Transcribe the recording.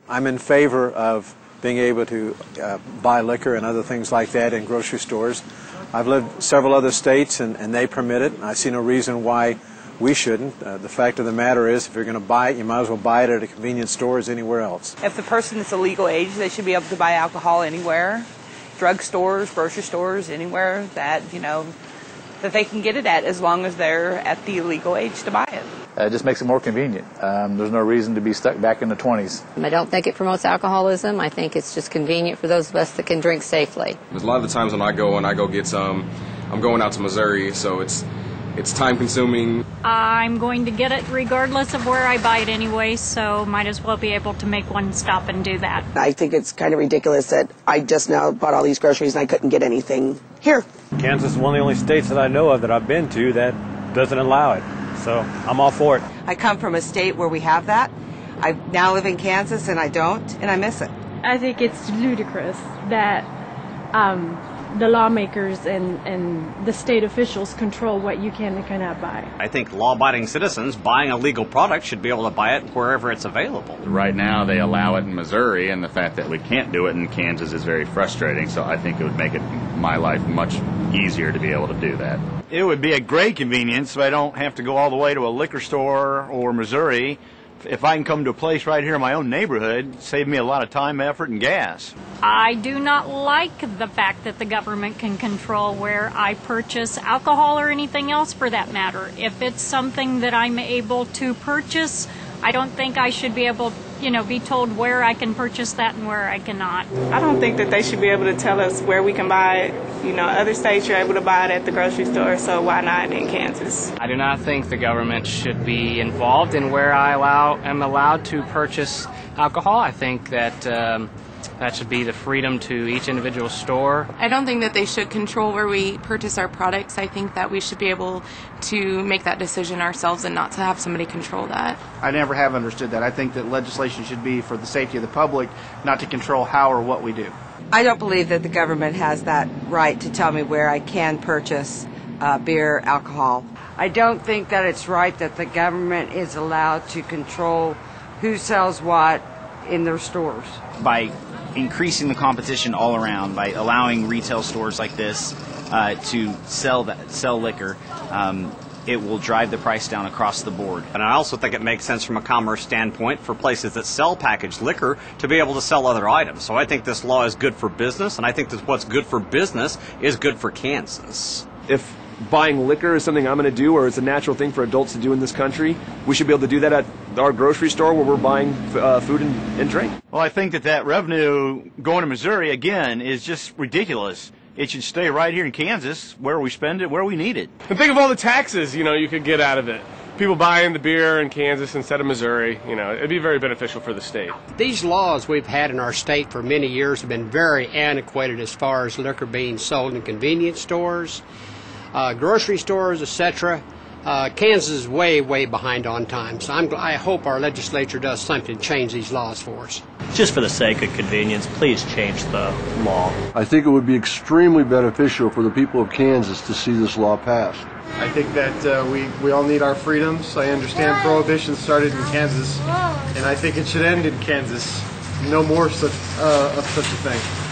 I'm in favor of being able to buy liquor and other things like that in grocery stores. I've lived several other states and they permit it. I see no reason why we shouldn't. The fact of the matter is, if you're going to buy it, you might as well buy it at a convenience store as anywhere else. If the person is a legal age, they should be able to buy alcohol anywhere. Drug stores, grocery stores, anywhere that, that they can get it at, as long as they're at the legal age to buy it. It just makes it more convenient. There's no reason to be stuck back in the 20s. I don't think it promotes alcoholism. I think it's just convenient for those of us that can drink safely. A lot of the times when I go get some, I'm going out to Missouri, so it's time consuming. I'm going to get it regardless of where I buy it anyway, so might as well be able to make one stop and do that. I think it's kind of ridiculous that I just now bought all these groceries and I couldn't get anything here. Kansas is one of the only states that I know of that I've been to that doesn't allow it, so I'm all for it. I come from a state where we have that. I now live in Kansas and I don't, and I miss it. I think it's ludicrous that the lawmakers and the state officials control what you can and cannot buy. I think law-abiding citizens buying a legal product should be able to buy it wherever it's available. Right now they allow it in Missouri, and the fact that we can't do it in Kansas is very frustrating, so I think it would make my life much easier to be able to do that. It would be a great convenience so I don't have to go all the way to a liquor store or Missouri. If I can come to a place right here in my own neighborhood, save me a lot of time, effort, and gas. I do not like the fact that the government can control where I purchase alcohol or anything else for that matter. If it's something that I'm able to purchase, I don't think I should be able, be told where I can purchase that and where I cannot. I don't think that they should be able to tell us where we can buy it. Other states you're able to buy it at the grocery store, so why not in Kansas? I do not think the government should be involved in where I am allowed to purchase alcohol. I think that that should be the freedom to each individual store. I don't think that they should control where we purchase our products. I think that we should be able to make that decision ourselves and not to have somebody control that. I never have understood that. I think that legislation should be for the safety of the public, not to control how or what we do. I don't believe that the government has that right to tell me where I can purchase beer, alcohol. I don't think that it's right that the government is allowed to control who sells what in their stores. By increasing the competition all around, by allowing retail stores like this to sell liquor, it will drive the price down across the board. And I also think it makes sense from a commerce standpoint for places that sell packaged liquor to be able to sell other items. So I think this law is good for business, and I think that what's good for business is good for Kansas. If buying liquor is something I'm going to do, or it's a natural thing for adults to do in this country, we should be able to do that at our grocery store where we're buying food and drink. Well, I think that revenue going to Missouri, again, is just ridiculous. It should stay right here in Kansas, where we spend it, where we need it. And think of all the taxes, you could get out of it. People buying the beer in Kansas instead of Missouri, it'd be very beneficial for the state. These laws we've had in our state for many years have been very antiquated as far as liquor being sold in convenience stores, grocery stores, etc. Kansas is way, way behind on time, so I hope our legislature does something to change these laws for us. Just for the sake of convenience, please change the law. I think it would be extremely beneficial for the people of Kansas to see this law passed. I think that we all need our freedoms. I understand prohibition started in Kansas, and I think it should end in Kansas. No more of such a thing.